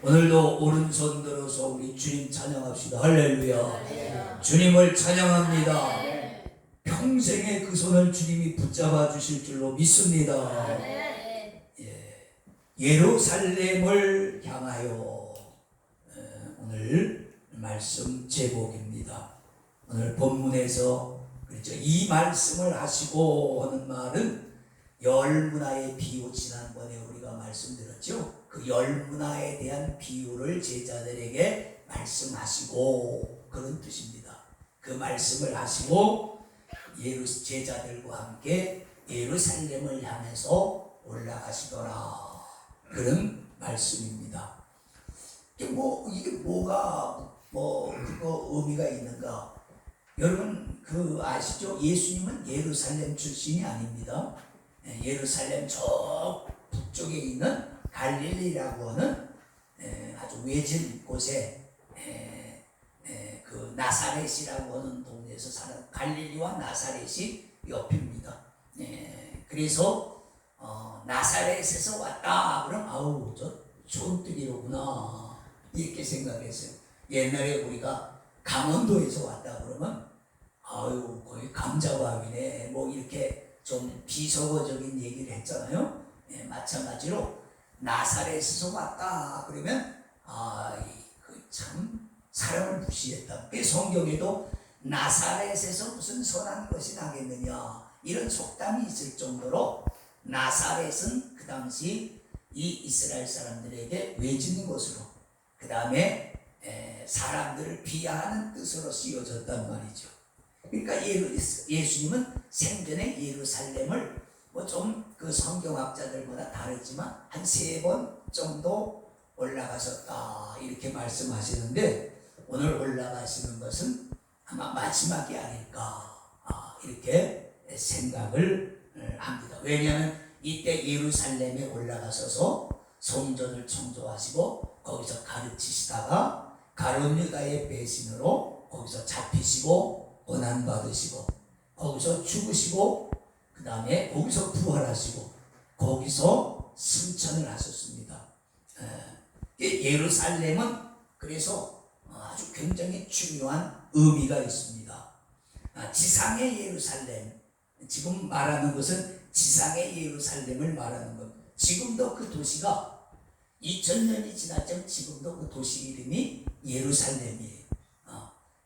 오늘도 오른손 들어서 우리 주님 찬양합시다. 할렐루야. 주님을 찬양합니다. 평생에 그 손을 주님이 붙잡아 주실 줄로 믿습니다. 예루살렘을 향하여 오늘 말씀 제목입니다. 오늘 본문에서 그렇죠. 이 말씀을 하시고 하는 말은 열문화의 비유, 지난번에 우리가 말씀드렸죠. 그 열문화에 대한 비유를 제자들에게 말씀하시고 그런 뜻입니다. 그 말씀을 하시고 제자들과 함께 예루살렘을 향해서 올라가시더라. 그런 말씀입니다. 이게 뭐가 그거 의미가 있는가? 여러분 아시죠? 예수님은 예루살렘 출신이 아닙니다. 예루살렘 저 북쪽에 있는 갈릴리라고 하는 아주 외진 곳에 그 나사렛이라고 하는 동네에서 사는 갈릴리와 나사렛이 옆입니다. 그래서 나사렛에서 왔다 그럼 아우 저 좋은 뜻이로구나 이렇게 생각했어요. 옛날에 우리가 강원도에서 왔다 그러면 아유 거의 감자밥이네 뭐 이렇게 좀 비속어적인 얘기를 했잖아요. 마찬가지로 나사렛에서 왔다 그러면 참 사람을 무시했다. 성경에도 나사렛에서 무슨 선한 것이 나겠느냐 이런 속담이 있을 정도로 나사렛은 그 당시 이 이스라엘 사람들에게 외진 곳으로, 그 다음에 사람들을 비하하는 뜻으로 쓰여졌단 말이죠. 그러니까 예수님은 생전에 예루살렘을 뭐 좀 그 성경학자들보다 다르지만 한 3번 정도 올라가셨다 이렇게 말씀하시는데 오늘 올라가시는 것은 아마 마지막이 아닐까 이렇게 생각을 합니다. 왜냐하면 이때 예루살렘에 올라가셔서 성전을 청소하시고 거기서 가르치시다가 가룟 유다의 배신으로 거기서 잡히시고 고난받으시고 거기서 죽으시고 그 다음에 거기서 부활하시고 거기서 승천을 하셨습니다. 예루살렘은 그래서 아주 굉장히 중요한 의미가 있습니다. 지상의 예루살렘, 지금 말하는 것은 지상의 예루살렘을 말하는 것. 지금도 그 도시가 2000년이 지났지만 지금도 그 도시 이름이 예루살렘이에요.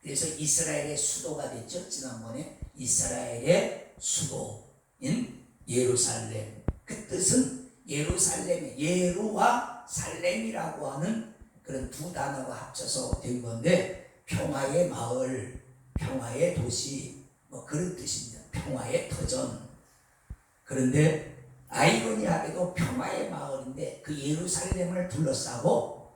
그래서 이스라엘의 수도가 됐죠. 지난번에 이스라엘의 수도인 예루살렘. 그 뜻은 예루살렘의 예루와 살렘이라고 하는 그런 두 단어가 합쳐서 된 건데 평화의 마을, 평화의 도시 뭐 그런 뜻입니다. 평화의 터전. 그런데 아이러니하게도 평화의 마을인데 그 예루살렘을 둘러싸고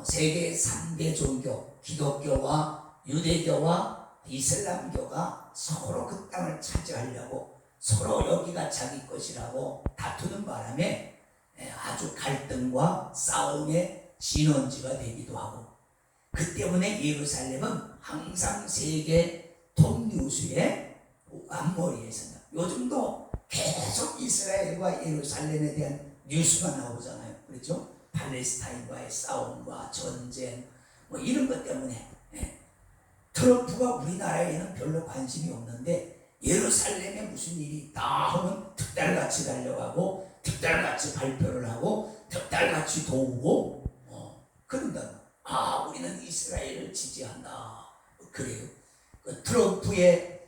세계 3대 종교 기독교와 유대교와 이슬람교가 서로 그 땅을 차지하려고 서로 여기가 자기 것이라고 다투는 바람에 아주 갈등과 싸움의 진원지가 되기도 하고, 그 때문에 예루살렘은 항상 세계 톱뉴스의 앞머리에 있습니다. 요즘도 계속 이스라엘과 예루살렘에 대한 뉴스가 나오잖아요. 그렇죠? 팔레스타인과의 싸움과 전쟁 뭐 이런 것 때문에 트럼프가 우리나라에는 별로 관심이 없는데 예루살렘에 무슨 일이 있다 하면 특달같이 달려가고 특달같이 발표를 하고 특달같이 도우고 그런다. 우리는 이스라엘을 지지한다. 그래요. 그 트럼프의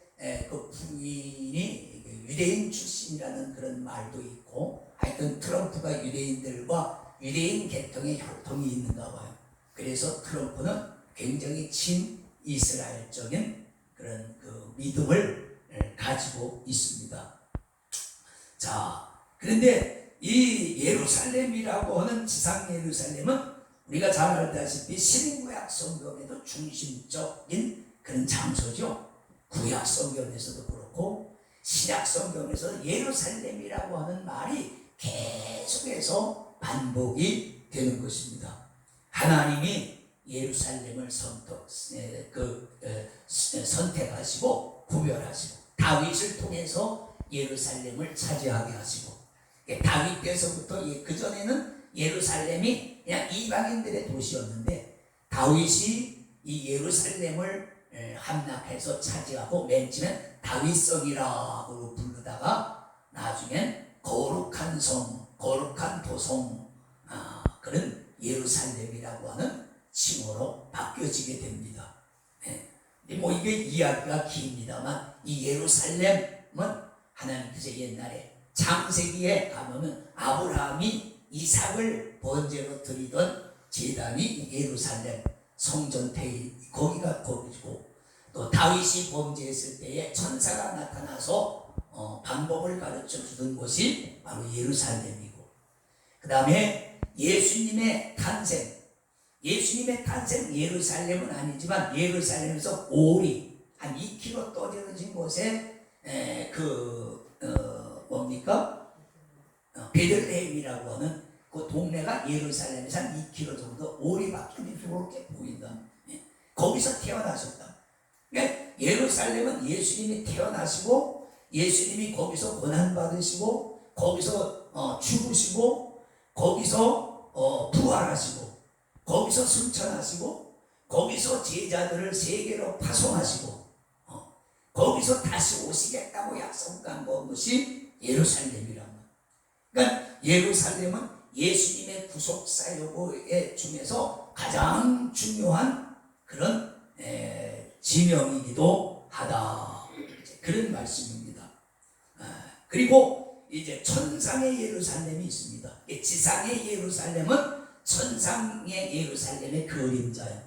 그 부인이 유대인 출신이라는 그런 말도 있고, 하여튼 트럼프가 유대인들과 유대인 계통의 혈통이 있는가 봐요. 그래서 트럼프는 굉장히 친이스라엘적인 그런 그 믿음을 가지고 있습니다. 자, 그런데 이 예루살렘이라고 하는 지상 예루살렘은 우리가 잘 알다시피 신구약 성경에도 중심적인 그런 장소죠. 구약 성경에서도 그렇고 신약 성경에서 예루살렘이라고 하는 말이 계속해서 반복이 되는 것입니다. 하나님이 예루살렘을 선택하시고 구별하시고 다윗을 통해서 예루살렘을 차지하게 하시고, 다윗 때서부터 그전에는 예루살렘이 그냥 이방인들의 도시였는데 다윗이 이 예루살렘을 함락해서 차지하고 맨 처음엔 다윗성이라고 부르다가 나중엔 거룩한 성, 거룩한 도성, 그런 예루살렘이라고 하는 칭호로 바뀌어지게 됩니다. 뭐 이게 이야기가 깁니다만 이 예루살렘은 하나님께서 옛날에 창세기에 가보면 아브라함이 이삭을 번제로 드리던 제단이 예루살렘 성전태일 거기가 거기고, 또 다윗이 범죄했을 때에 천사가 나타나서 방법을 가르쳐 주던 곳이 바로 예루살렘이고, 그 다음에 예수님의 탄생 예루살렘은 아니지만 예루살렘에서 오리 한 2km 떨어진 곳에 베들레헴이라고 하는 그 동네가 예루살렘에서 한 2km 정도 오리밖에 그렇게 보인다. 거기서 태어나셨다. 그러니까 예루살렘은 예수님이 태어나시고 예수님이 거기서 고난받으시고 거기서 죽으시고 거기서 부활하시고 거기서 승천하시고 거기서 제자들을 세계로 파송하시고 거기서 다시 오시겠다고 약속한 것이 예루살렘이란 말이에요. 그러니까 예루살렘은 예수님의 구속사역 중에서 가장 중요한 그런 지명이기도 하다, 그런 말씀입니다. 그리고 이제 천상의 예루살렘이 있습니다. 지상의 예루살렘은 천상의 예루살렘의 그림자예요.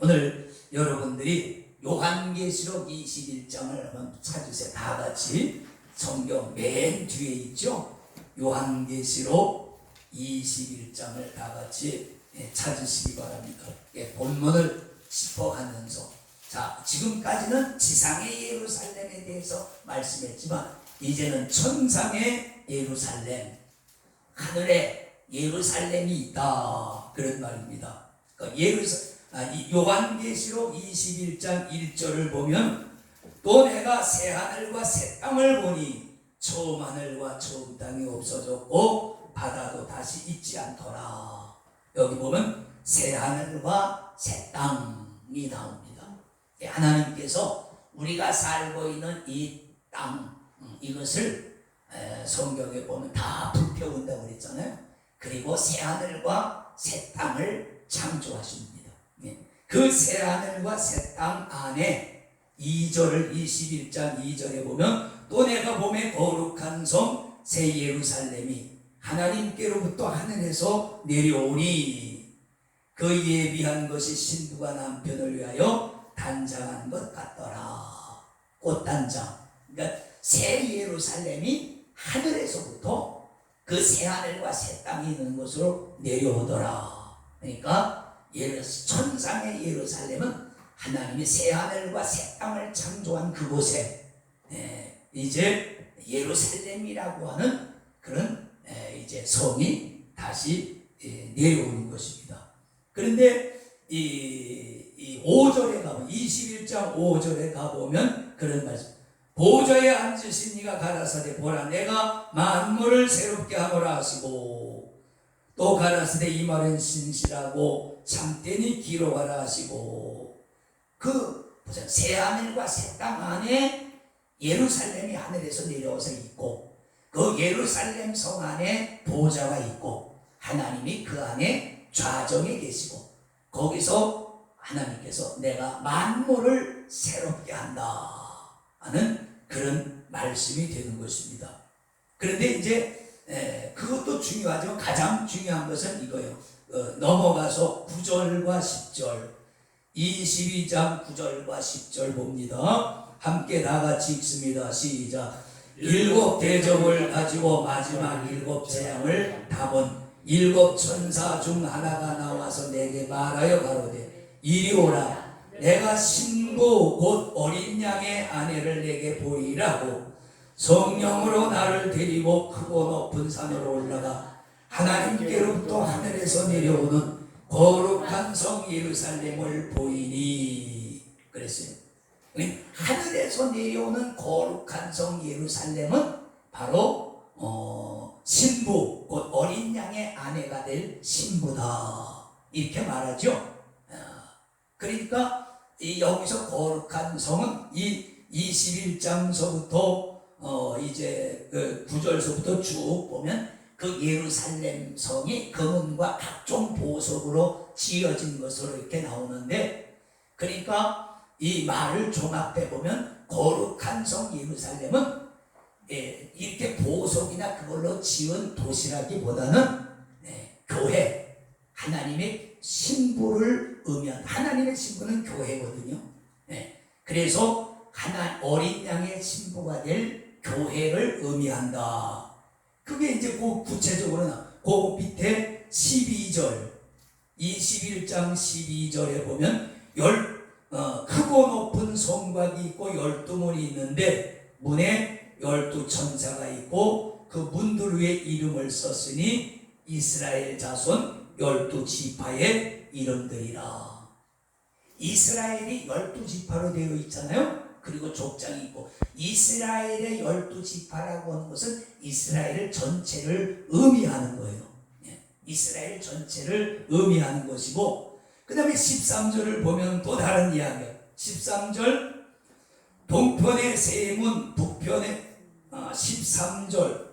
오늘 여러분들이 요한계시록 21장을 한번 찾으세요. 다 같이 성경 맨 뒤에 있죠. 요한계시록 21장을 다 같이 찾으시기 바랍니다. 본문을 짚어가면서, 자, 지금까지는 지상의 예루살렘에 대해서 말씀했지만 이제는 천상의 예루살렘, 하늘에 예루살렘이 있다, 그런 말입니다. 요한계시록 21장 1절을 보면 또 내가 새 하늘과 새 땅을 보니 처음 하늘과 처음 땅이 없어졌고 바다도 다시 있지 않더라. 여기 보면 새 하늘과 새 땅이 나옵니다. 하나님께서 우리가 살고 있는 이 땅, 이것을 성경에 보면 다 불태운다고 그랬잖아요. 그리고 새 하늘과 새 땅을 창조하십니다. 그 새 하늘과 새 땅 안에 21장 2절에 보면 또 내가 봄에 거룩한 성 새 예루살렘이 하나님께로부터 하늘에서 내려오니 그 예비한 것이 신부가 남편을 위하여 단장한 것 같더라. 꽃단장. 그러니까 새 예루살렘이 하늘에서부터 그 새 하늘과 새 땅이 있는 곳으로 내려오더라. 그러니까 천상의 예루살렘은 하나님이 새 하늘과 새 땅을 창조한 그곳에 이제 예루살렘이라고 하는 그런 이제 성이 다시 내려오는 것입니다. 그런데 이 5절에 가보면 21장 5절에 가보면 그런 말씀, 보좌에 앉으신 이가 가라사대 보라 내가 만물을 새롭게 하노라 하시고 또 가라사대 이 말은 신실하고 참되니 기록하라 하시고, 그 새 하늘과 새 땅 안에 예루살렘이 하늘에서 내려와서 있고 그 예루살렘 성 안에 보좌가 있고 하나님이 그 안에 좌정에 계시고 거기서 하나님께서 내가 만물을 새롭게 한다 하는 그런 말씀이 되는 것입니다. 그런데 이제 그것도 중요하지만 가장 중요한 것은 이거예요. 넘어가서 9절과 10절 22장 9절과 10절 봅니다. 함께 다 같이 읽습니다. 시작. 7 대접을 가지고 마지막 7 재앙을 담은 7 천사 중 하나가 나와서 내게 말하여 가로되 이리 오라. 내가 신부 곧 어린 양의 아내를 내게 보이라고 성령으로 나를 데리고 크고 높은 산으로 올라가 하나님께로부터 하늘에서 내려오는 거룩한 성 예루살렘을 보이니 그랬어요. 하늘에서 내려오는 거룩한 성 예루살렘은 바로 신부 곧 어린 양의 아내가 될 신부다 이렇게 말하죠. 그러니까 여기서 거룩한 성은 이 21장서부터 이제 그 9절서부터 쭉 보면 그 예루살렘 성이 금은과 각종 보석으로 지어진 것으로 이렇게 나오는데, 그러니까 이 말을 종합해 보면 거룩한 성 예루살렘은 이렇게 보석이나 그걸로 지은 도시라기보다는 교회, 하나님의 신부를 의미한, 하나님의 신부는 교회거든요. 그래서 어린 양의 신부가 될 교회를 의미한다. 그게 이제 그 구체적으로는 그 밑에 12절 21장 12절에 보면 크고 높은 성곽이 있고 12문이 있는데 문에 12천사가 있고 그 문들 위에 이름을 썼으니 이스라엘 자손 12지파의 이름들이라. 이스라엘이 12지파로 되어 있잖아요. 그리고 족장이 있고, 이스라엘의 12지파라고 하는 것은 이스라엘 전체를 의미하는 거예요. 이스라엘 전체를 의미하는 것이고, 그 다음에 13절을 보면 또 다른 이야기예요. 13절 동편의 세문, 북편의 13절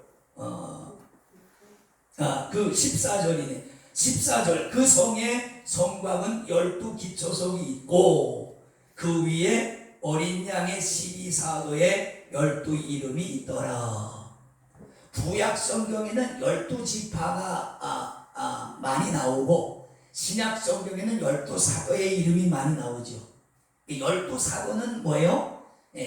그 14절이네. 14절 그 성의 성곽은 12기초석이 있고 그 위에 어린 양의 12사도에 12이름이 있더라. 구약 성경에는 12지파가 많이 나오고 신약 성경에는 12사도의 이름이 많이 나오죠. 12사도는 뭐예요?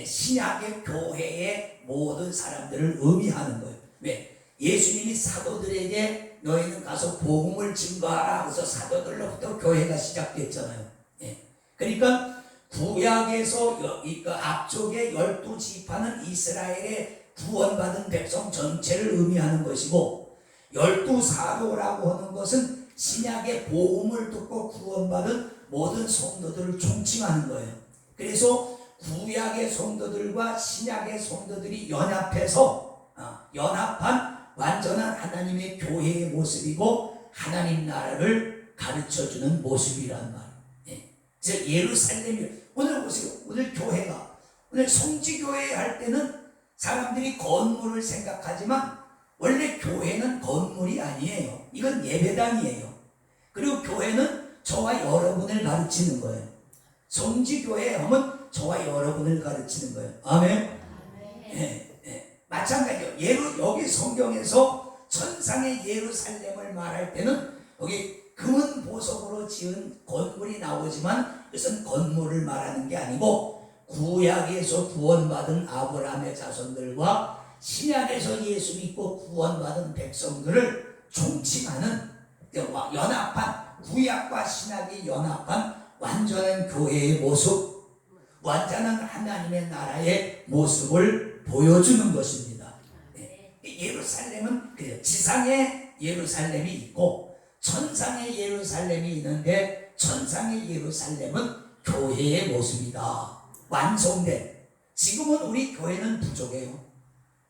신약의 교회의 모든 사람들을 의미하는 거예요. 왜? 예수님이 사도들에게 너희는 가서 복음을 증거하라. 그래서 사도들로부터 교회가 시작됐잖아요. 그러니까 구약에서 앞쪽에 12지파는 이스라엘의 구원받은 백성 전체를 의미하는 것이고, 12사도라고 하는 것은 신약의 복음을 듣고 구원받은 모든 성도들을 총칭하는 거예요. 그래서 구약의 성도들과 신약의 성도들이 연합해서 연합한 완전한 하나님의 교회의 모습이고 하나님 나라를 가르쳐주는 모습이란 말이에요. 그래서 예루살렘이 오늘 보세요. 오늘 교회가, 오늘 성지교회 할 때는 사람들이 건물을 생각하지만 원래 교회는 건물이 아니에요. 이건 예배당이에요. 그리고 교회는 저와 여러분을 가르치는 거예요. 성지교회 하면 저와 여러분을 가르치는 거예요. 아멘. 마찬가지예요. 여기 성경에서 천상의 예루살렘을 말할 때는 여기 금은 보석으로 지은 건물이 나오지만 이것은 건물을 말하는 게 아니고 구약에서 구원받은 아브라함의 자손들과 신약에서 예수 믿고 구원받은 백성들을 총칭하는 연합한, 구약과 신약이 연합한 완전한 교회의 모습, 완전한 하나님의 나라의 모습을 보여주는 것입니다. 예루살렘은 그래요. 지상의 예루살렘이 있고 천상의 예루살렘이 있는데, 천상의 예루살렘은 교회의 모습이다. 완성된. 지금은 우리 교회는 부족해요.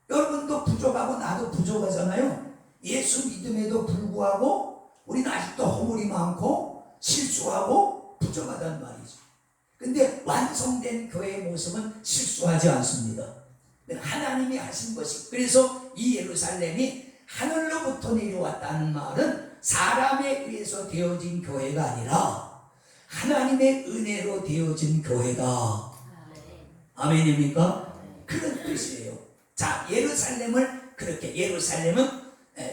여러분도 부족하고 나도 부족하잖아요. 예수 믿음에도 불구하고 우리는 아직도 허물이 많고 실수하고 부족하단 말이죠. 근데 완성된 교회의 모습은 실수하지 않습니다. 하나님이 하신 것이, 그래서 이 예루살렘이 하늘로부터 내려왔다는 말은 사람에 의해서 되어진 교회가 아니라 하나님의 은혜로 되어진 교회다. 아멘입니까? 그런 뜻이에요. 자, 예루살렘을 그렇게, 예루살렘은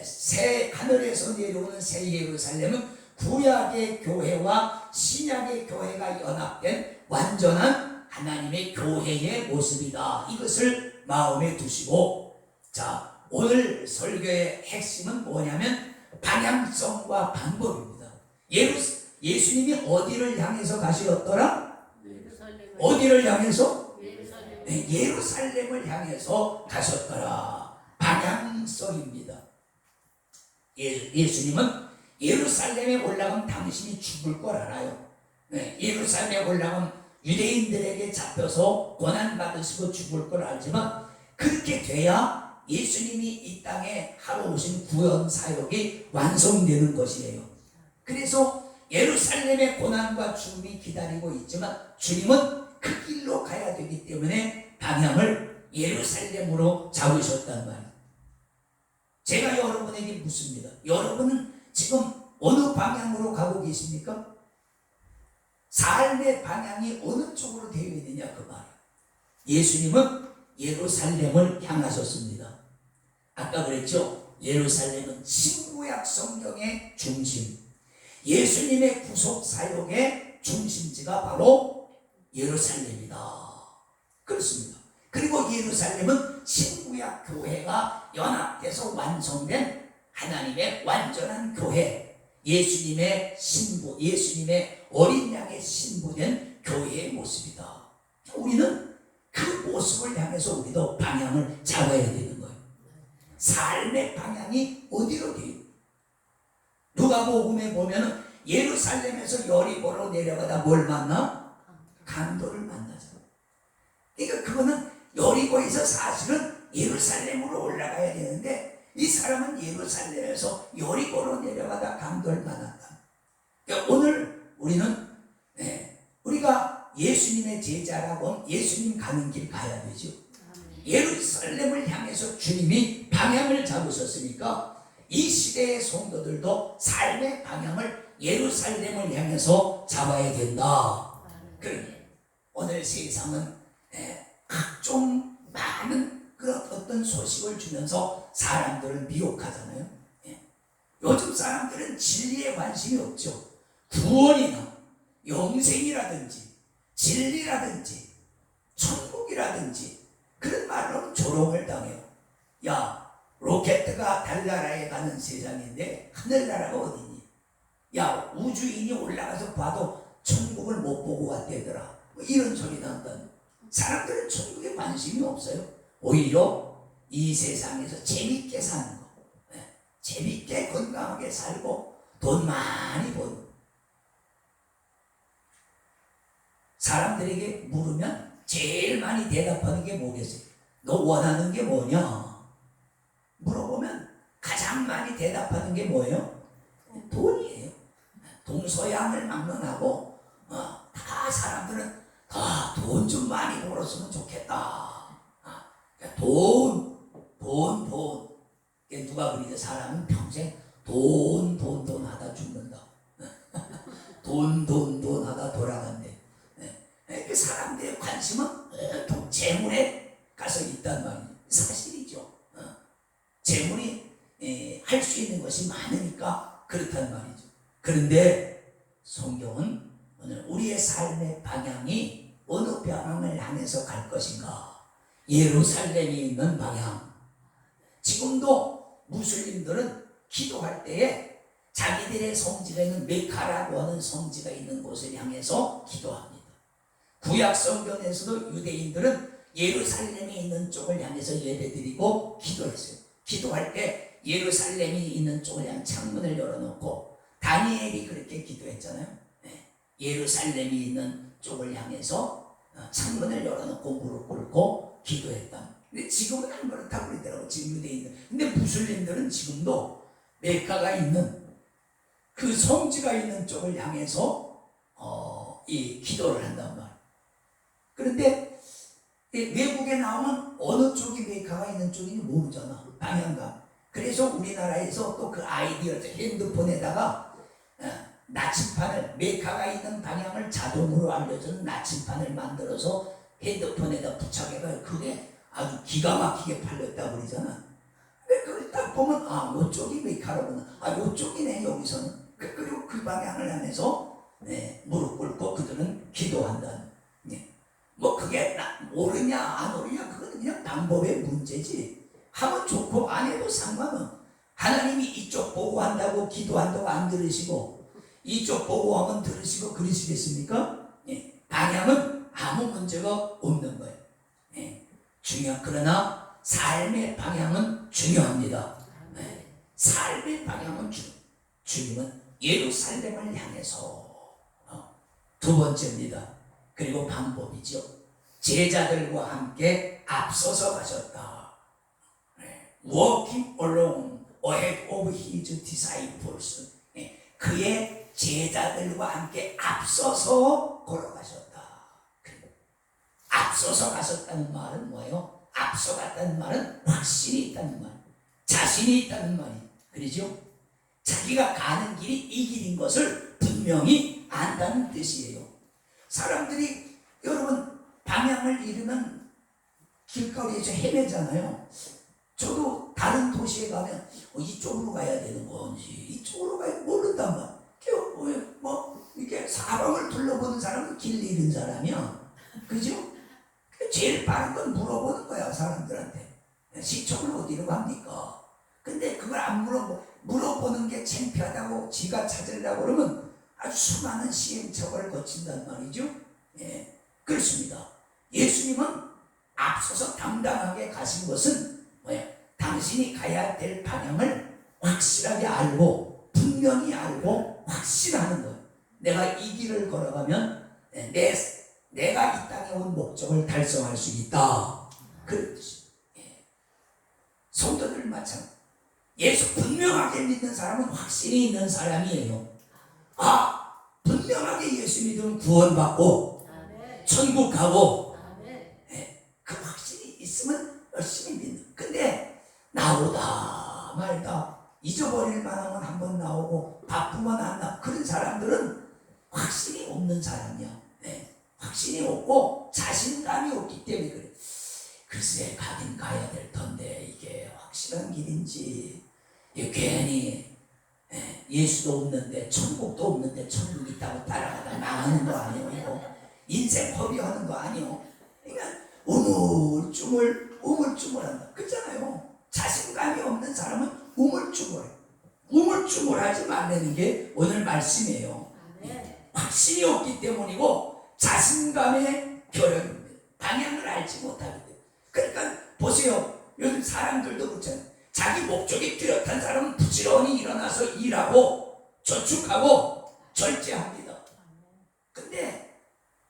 새 하늘에서 내려오는 새 예루살렘은 구약의 교회와 신약의 교회가 연합된 완전한 하나님의 교회의 모습이다. 이것을 마음에 두시고, 자, 오늘 설교의 핵심은 뭐냐면 방향성과 방법입니다. 예수님이 어디를 향해서 가시었더라? 어디를 향해서? 예루살렘을 향해서 가셨더라. 방향성입니다. 예수님은 예루살렘에 올라가면 당신이 죽을 걸 알아요. 예루살렘에 올라가면 유대인들에게 잡혀서 고난받으시고 죽을 걸 알지만 그렇게 돼야 예수님이 이 땅에 하러 오신 구원 사역이 완성되는 것이에요. 그래서 예루살렘의 고난과 죽음이 기다리고 있지만 주님은 그 길로 가야 되기 때문에 방향을 예루살렘으로 잡으셨단 말이에요. 제가 여러분에게 묻습니다. 여러분은 지금 어느 방향으로 가고 계십니까? 삶의 방향이 어느 쪽으로 되어 있느냐 그 말이에요. 예수님은 예루살렘을 향하셨습니다. 아까 그랬죠? 예루살렘은 신구약 성경의 중심, 예수님의 구속 사역의 중심지가 바로 예루살렘이다. 그렇습니다. 그리고 예루살렘은 신구약 교회가 연합돼서 완성된 하나님의 완전한 교회, 예수님의 신부, 예수님의 어린 양의 신부된 교회의 모습이다. 우리는 그 모습을 향해서 우리도 방향을 잡아야 되는 거예요. 삶의 방향이 어디로 돼요? 누가복음에 보면 예루살렘에서 여리고로 내려가다 뭘 만나? 강도를 만나잖아. 그러니까 그거는 여리고에서 사실은 예루살렘으로 올라가야 되는데 이 사람은 예루살렘에서 여리고로 내려가다 강도를 만났다. 그러니까 오늘 우리는 우리가 예수님의 제자라고 예수님 가는 길 가야 되죠. 예루살렘을 향해서 주님이 방향을 잡으셨으니까 이 시대의 성도들도 삶의 방향을 예루살렘을 향해서 잡아야 된다. 그러니 오늘 세상은 각종 많은 그런 어떤 소식을 주면서 사람들을 미혹하잖아요. 요즘 사람들은 진리에 관심이 없죠. 구원이나 영생이라든지 진리라든지 천국이라든지 그런 말로는 조롱을 당해요. 야, 로켓가 달나라에 가는 세상인데 하늘나라가 어디니? 야, 우주인이 올라가서 봐도 천국을 못 보고 왔대더라. 뭐 이런 소리 난다는. 사람들은 천국에 관심이 없어요. 오히려 이 세상에서 재밌게 사는 거, 재밌게 건강하게 살고 돈 많이 버는. 사람들에게 물으면 제일 많이 대답하는 게 뭐겠어요? 너 원하는 게 뭐냐? 물어보면 가장 많이 대답하는 게 뭐예요? 돈이에요. 동서양을 막론하고 다 사람들은 돈 좀 많이 벌었으면 좋겠다. 돈. 누가 그러죠? 사람은 평생 돈 하다 죽는다. 돈 하다 돌아간대. 그 사람들의 관심은 재물에 가서 있단 말이에요. 사실이죠. 재물이 할 수 있는 것이 많으니까 그렇단 말이죠. 그런데 성경은 오늘 우리의 삶의 방향이 어느 방향을 향해서 갈 것인가? 예루살렘이 있는 방향. 지금도 무슬림들은 기도할 때에 자기들의 성지가 있는 메카라고 하는 성지가 있는 곳을 향해서 기도합니다. 구약 성경에서도 유대인들은 예루살렘에 있는 쪽을 향해서 예배드리고 기도했어요. 기도할 때 예루살렘이 있는 쪽을 향해 창문을 열어놓고 다니엘이 그렇게 기도했잖아요. 예루살렘이 있는 쪽을 향해서 창문을 열어놓고 무릎 꿇고 기도했다. 근데 지금은 안 그렇다고 그러더라고, 지금 유대인들. 근데 무슬림들은 지금도 메카가 있는 그 성지가 있는 쪽을 향해서 이 기도를 한단 말이에요. 그런데 외국에 나오면 어느 쪽이 메카가 있는 쪽인지 모르잖아, 방향감. 그래서 우리나라에서 또 그 아이디어, 핸드폰에다가 나침판을, 메카가 있는 방향을 자동으로 알려주는 나침판을 만들어서 핸드폰에다 부착해가 그게 아주 기가 막히게 팔렸다고 그러잖아. 근데 그걸 딱 보면 이쪽이 메카로구나. 이쪽이네 여기서는. 그리고 그 방향을 향해서 무릎 꿇고 그들은 기도한다는. 뭐 그게 오르냐 안 오르냐 그건 그냥 방법의 문제지. 하면 좋고 안 해도 상관은. 하나님이 이쪽 보고 한다고 기도한다고 안 들으시고 이쪽 보고 하면 들으시고 그러시겠습니까? 방향은 아무 문제가 없는 거예요. 그러나 삶의 방향은 중요합니다. 삶의 방향은 주님은 예루살렘을 향해서 두 번째입니다. 그리고 방법이죠. 제자들과 함께 앞서서 가셨다. walking along ahead of his disciples. 그의 제자들과 함께 앞서서 걸어가셨다. 앞서서 가셨다는 말은 뭐예요? 앞서갔다는 말은 확신이 있다는 말, 자신이 있다는 말이, 그러죠? 자기가 가는 길이 이 길인 것을 분명히 안다는 뜻이에요. 사람들이 여러분 방향을 잃으면 길거리에서 헤매잖아요. 저도 다른 도시에 가면 이쪽으로 가야 되는 건지 이쪽으로 가야 모른단 말이에요. 뭐 이렇게 사방을 둘러보는 사람은 길 잃은 사람이야. 그죠? 제일 빠른 건 물어보는 거야, 사람들한테. 시청은 어디로 갑니까? 근데 그걸 안 물어보는 게 창피하다고 지가 찾으려고 그러면 아주 수많은 시행착오를 거친단 말이죠. 예, 그렇습니다. 예수님은 앞서서 당당하게 가신 것은 뭐야? 당신이 가야 될 방향을 확실하게 알고 분명히 알고 확신하는 거예요. 내가 이 길을 걸어가면 내가 이 땅에 온 목적을 달성할 수 있다. 그런 뜻이에요. 예. 성도들 마찬가지. 예수 분명하게 믿는 사람은 확신이 있는 사람이에요. 분명하게 예수 믿으면 구원받고 천국 가고, 그 확신이 있으면 열심히 믿는. 근데 나오다 말다 잊어버릴 만하면 한번 나오고 바쁘면 안 나오고 그런 사람들은 확신이 없는 사람이야. 확신이 없고 자신감이 없기 때문에 그래. 글쎄 가긴 가야 될 텐데 이게 확실한 길인지, 괜히 예수도 없는데 천국도 없는데 천국 있다고 따라가다 망하는 거 아니에요? 인생 허비하는 거 아니에요? 그러니까 우물쭈물한다. 그렇잖아요. 자신감이 없는 사람은 우물쭈물하지 말라는 게 오늘 말씀이에요. 확신이 없기 때문이고 자신감의 결연입니다. 방향을 알지 못하기 때문에. 그러니까 보세요. 요즘 사람들도 그렇잖아요. 자기 목적이 뚜렷한 사람은 부지런히 일어나서 일하고 저축하고 절제합니다. 근데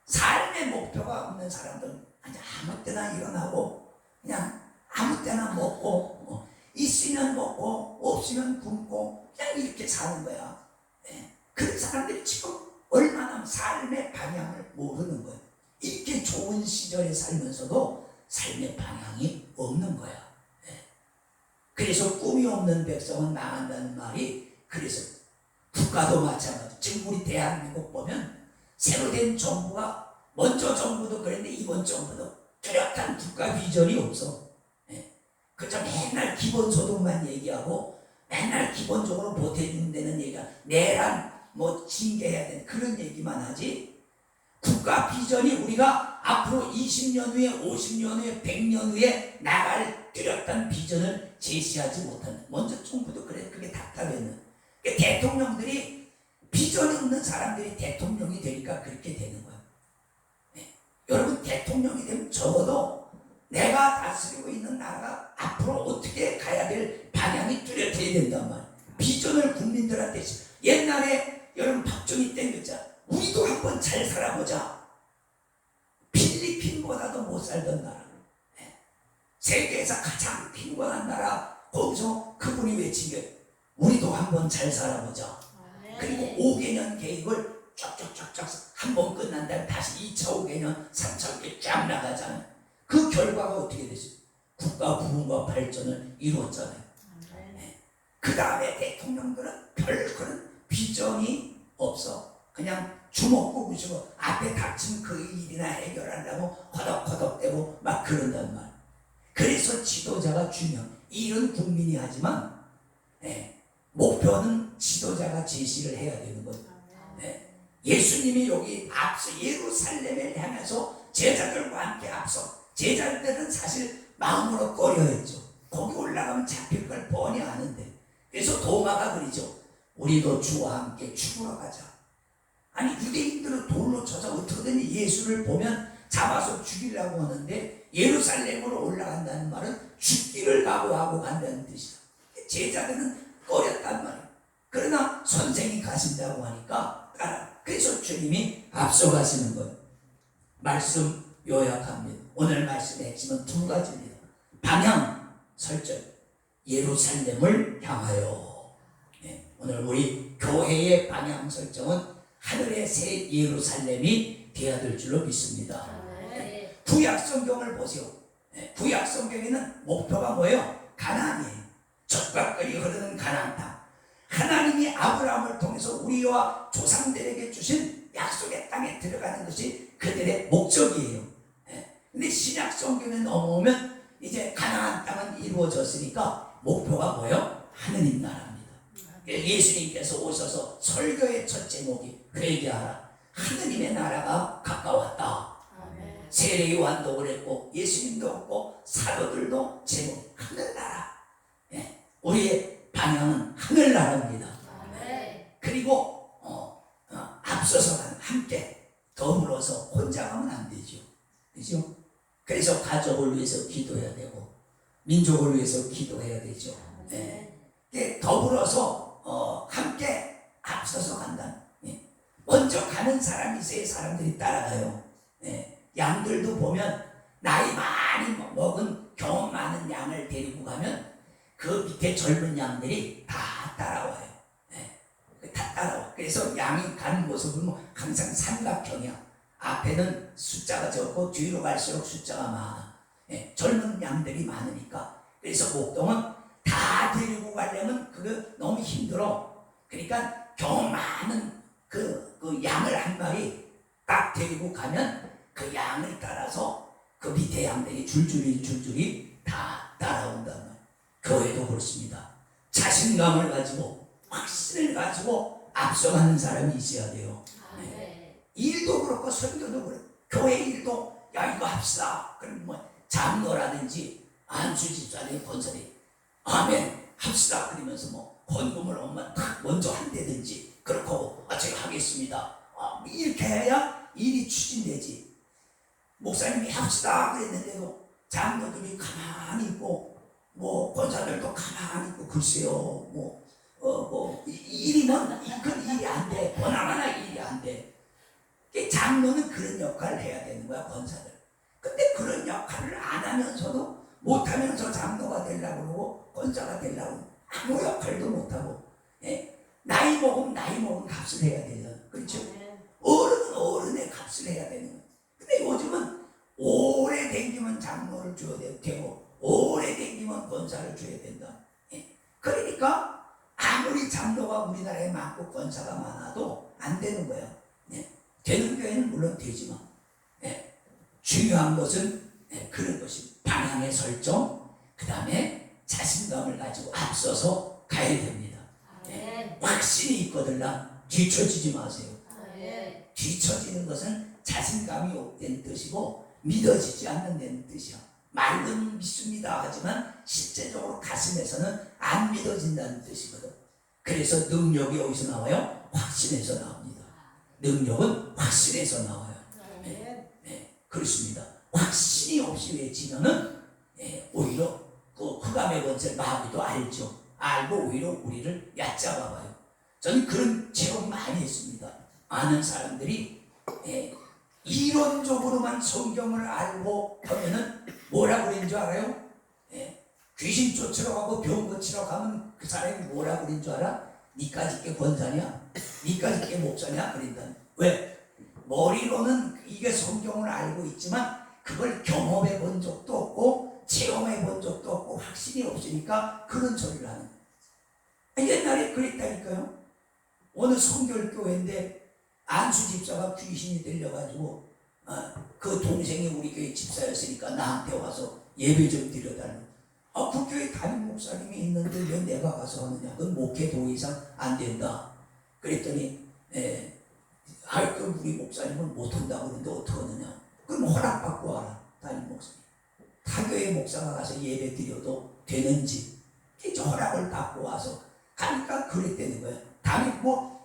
삶의 목표가 없는 사람들은 아무 때나 일어나고 그냥 아무 때나 먹고 있으면 먹고 없으면 굶고 그냥 이렇게 사는 거야. 그런 사람들이 지금 얼마나 삶의 방향을 모르는 거야. 이렇게 좋은 시절에 살면서도 삶의 방향이 없는 거야. 그래서 꿈이 없는 백성은 망한다는 말이, 그래서 국가도 마찬가지. 지금 우리 대한민국 보면 새로 된 정부가, 먼저 정부도 그랬는데 이번 정부도 뚜렷한 국가 비전이 없어. 그저 맨날 기본소득만 얘기하고 맨날 기본적으로 보태주는 데는 얘기가 내란 징계해야 되는 그런 얘기만 하지, 국가 비전이 우리가 앞으로 20년 후에 50년 후에 100년 후에 나갈 뚜렷한 비전을 제시하지 못하는, 먼저 정부도 그래. 그게 답답했는. 그러니까 대통령들이 비전이 없는 사람들이 대통령이 되니까 그렇게 되는 거야. 여러분 대통령이 되면 적어도 내가 다스리고 있는 나라가 앞으로 어떻게 가야 될 방향이 뚜렷해야 된단 말이야. 비전을 국민들한테. 옛날에 여러분 박정희 때 그랬잖아. 우리도 한번 잘 살아보자. 필리핀보다도 못 살던 나라, 세계에서 가장 빈곤한 나라, 거기서 그분이 외친 게 우리도 한번 잘 살아보자. 그리고 5개년 계획을 쫙쫙쫙쫙 한번 끝난 다음에 다시 2차 5개년 3차 5개년 쫙 나가잖아요. 그 결과가 어떻게 됐어요? 국가 부흥과 발전을 이루었잖아요. 그 다음에 대통령들은 별 그런 비전이 없어. 그냥 주먹구구시고 앞에 닥친 그 일이나 해결하려고 허덕허덕대고 막 그런단 말. 그래서 지도자가 중요해. 일은 국민이 하지만 목표는 지도자가 제시를 해야 되는 거죠. 예수님이 여기 앞서 예루살렘을 향해서 제자들과 함께 앞서, 제자들은 사실 마음으로 꺼려했죠. 거기 올라가면 잡힐 걸 뻔히 아는데. 그래서 도마가 그러죠. 우리도 주와 함께 죽으러 가자. 아니 유대인들은 돌로 쳐서 어떻게든 예수를 보면 잡아서 죽이려고 하는데, 예루살렘으로 올라간다는 말은 죽기를 각오하고 간다는 뜻이다. 제자들은 꺼렸단 말이에요. 그러나 선생이 가신다고 하니까 따라. 그래서 주님이 앞서가시는 거예요. 말씀 요약합니다. 오늘 말씀의 핵심은 두 가지입니다. 방향 설정. 예루살렘을 향하여. 오늘 우리 교회의 방향 설정은 하늘의 새 예루살렘이 되어야 될 줄로 믿습니다. 구약 성경을 보세요. 구약 성경에는 목표가 뭐예요? 가나안이에요. 젖밥거리 흐르는 가나안 땅. 하나님이 아브라함을 통해서 우리와 조상들에게 주신 약속의 땅에 들어가는 것이 그들의 목적이에요. 근데 신약 성경에 넘어오면 이제 가나안 땅은 이루어졌으니까 목표가 뭐예요? 하느님 나라입니다. 예수님께서 오셔서 설교의 첫 제목이 회개하라. 하느님의 나라가 가까웠다. 세례 요한도 그랬고 예수님도 그랬고 사도들도 제목 하늘나라. 우리의 방향은 하늘나라입니다. 그리고 앞서서 가는 함께 더불어서 혼자 가면 안 되죠. 그죠? 그래서 가족을 위해서 기도해야 되고 민족을 위해서 기도해야 되죠. 더불어서 함께 앞서서 간다. 먼저 가는 사람이 있어야 사람들이 따라가요. 양들도 보면 나이 많이 먹은 경험 많은 양을 데리고 가면 그 밑에 젊은 양들이 다 따라와요. 다 따라와. 그래서 양이 가는 모습은 항상 삼각형이야. 앞에는 숫자가 적고 뒤로 갈수록 숫자가 많아. 젊은 양들이 많으니까. 그래서 목동은 다 데리고 가려면 그거 너무 힘들어. 그러니까 경험 많은 그 양을 한 마리 딱 데리고 가면 그 양을 따라서 그 밑에 양들이 줄줄이 다 따라온다는 거예요. 교회도 그렇습니다. 자신감을 가지고 확신을 가지고 앞서가는 사람이 있어야 돼요. 일도 그렇고 선교도 그렇고 교회 일도 야 이거 합시다. 그럼 장로라든지 안수집사님 권사님 아멘 합시다 그러면서 헌금을 엄마 딱 먼저 한다든지 그렇고 제가 하겠습니다. 이렇게 해야 일이 추진되지. 목사님이 합시다 그랬는데도 장로들이 가만히 있고 권사들도 가만히 있고 글쎄요 일이면 이건 일이 안 돼. 보나마나 일이 안 돼. 장로는 그런 역할을 해야 되는 거야, 권사들. 근데 그런 역할을 안 하면서도 못하면서 장로가 되려고 그러고 권사가 되려고 아무 역할도 못하고 나이 먹으면 값을 해야 되잖아. 그렇죠? 어른은 어른의 값을 해야 되는 거야. 근데 요즘은 오래 댕기면 장로를 줘야 되고 오래 댕기면 권사를 줘야 된다. 그러니까 아무리 장로가 우리나라에 많고 권사가 많아도 안 되는 거야. 되는 교회는 물론 되지만 중요한 것은 그런 것이 방향의 설정, 그 다음에 자신감을 가지고 앞서서 가야 됩니다. 확신이 있거들라 뒤처지지 마세요. 뒤처지는 것은 자신감이 없다는 뜻이고 믿어지지 않는다는 뜻이야. 말로는 믿습니다 하지만 실제적으로 가슴에서는 안 믿어진다는 뜻이거든. 그래서 능력이 어디서 나와요? 확신에서 나옵니다. 능력은 확신에서 나와요. 그렇습니다. 확신이 없이 외치면은 오히려 그 흑암의 권세 마귀도 알죠. 알고 오히려 우리를 얕잡아봐요. 저는 그런 체험 많이 했습니다. 아는 사람들이 이론적으로만 성경을 알고 하면은 뭐라고 그러는 줄 알아요? 귀신 쫓으러 가고 병 고치러 가면 그 사람이 뭐라고 그러는 줄 알아? 니까짓 게 권사냐? 니까짓 게 목사냐? 그런다. 왜? 머리로는 이게 성경을 알고 있지만 그걸 경험해 본 적도 없고 체험해 본 적도 없고 확신이 없으니까 그런 소리를 하는 거예요. 옛날에 그랬다니까요. 어느 성결교회인데 안수 집사가 귀신이 들려가지고 그 동생이 우리 교회 집사였으니까 나한테 와서 예배 좀 드려달라고. 그 교회 담임 목사님이 있는데 왜 내가 가서 하느냐. 그건 목회 더 이상 안 된다. 그랬더니 그 우리 목사님은 못한다고 그러는데 어떡하느냐. 그럼 허락받고 와라. 담임 목사님. 타교회 목사가 가서 예배 드려도 되는지 허락을 받고 와서 가니까 그랬다는 거예요. 담임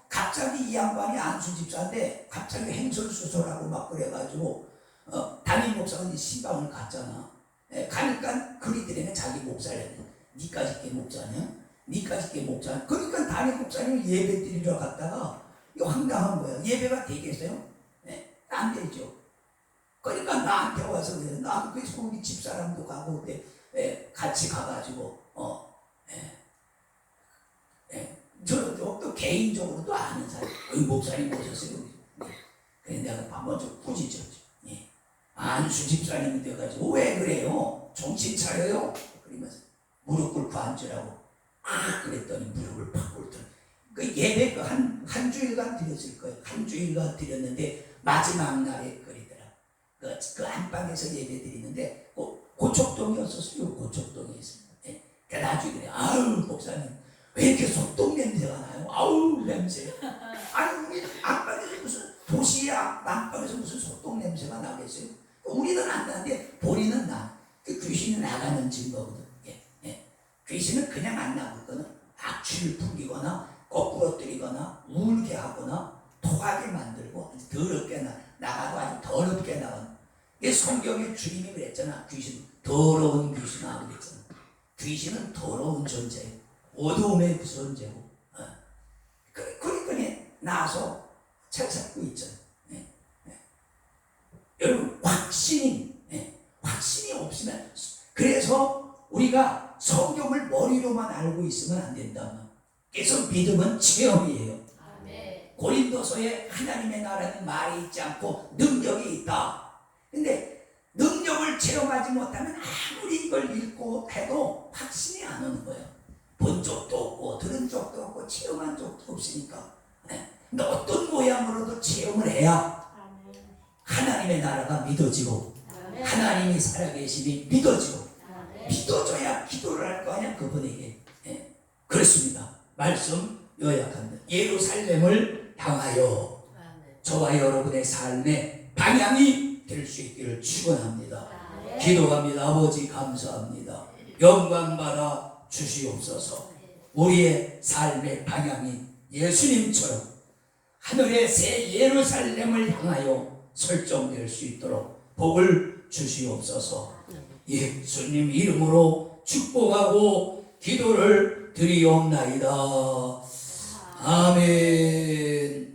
갑자기 이 양반이 안수집사인데 갑자기 행설수설하고 막 그래가지고 담임 목사가 이제 시방을 갔잖아. 가니까 그리들에는 자기 목사래. 니까짓 게 목사냐? 니까짓 게 목사냐? 그러니까 담임 목사님 예배 드리러 갔다가 이거 황당한 거예요. 예배가 되겠어요? 안 되죠. 그러니까 나한테 와서 그래. 나도 그래서 우리 집사람도 가고 그때 같이 가가지고 저도 개인적으로도 아는 사람, 목사님 오셨어요. 그래 내가 한번 좀 꾸짖었죠. 안수 집사님이 돼가지고 왜 그래요? 정신 차려요? 그러면서 무릎 꿇고 앉으라고 그랬더니 무릎을 팍 꿇더니 그 예배 한 주일간 드렸을 거예요. 한 주일간 드렸는데 마지막 날에 그러더라. 그 안방에서 예배 드리는데 고척동이었었어요. 고척동에 있습니다. 그 나중에 그래. 아유 목사님 왜 이렇게 소똥 냄새가 나요? 아우 냄새. 아니 우리 안방에서 무슨 도시의 안방에서 무슨 소똥 냄새가 나겠어요? 우리는 안 나는데 본인은 나. 그 귀신이 나가는 증거거든. 귀신은 그냥 안 나거든. 악취를 풍기거나 거꾸로 뜨리거나 울게 하거나 토하게 만들고 더럽게 나가도 아주 더럽게 나가는. 이 성경에 주님이 그랬잖아. 귀신 더러운 귀신아 그랬잖아. 귀신은 더러운 존재예요. 어두움의 존재고. 그러니까 나와서 책 잡고 있잖아. 여러분 확신이 없으면 그래서 우리가 성경을 머리로만 알고 있으면 안 된다. 그래서 믿음은 체험이에요. 고린도서에 하나님의 나라는 말이 있지 않고 능력이 있다. 근데 능력을 체험하지 못하면 아무리 이걸 읽고 해도 확신이 안 오는 거예요. 본 적도 없고 들은 적도 없고 체험한 적도 없으니까. 근데 어떤 모양으로도 체험을 해야 하나님의 나라가 믿어지고 하나님이 살아계심이 믿어지고 믿어져야 기도를 할 거 아니야 그분에게. 그렇습니다. 말씀 요약합니다. 예루살렘을 향하여 저와 여러분의 삶의 방향이 될 수 있기를 축원합니다. 기도합니다. 아버지 감사합니다. 영광 받아 주시옵소서. 우리의 삶의 방향이 예수님처럼 하늘의 새 예루살렘을 향하여 설정될 수 있도록 복을 주시옵소서. 예수님 이름으로 축복하고 기도를 드리옵나이다. 아멘.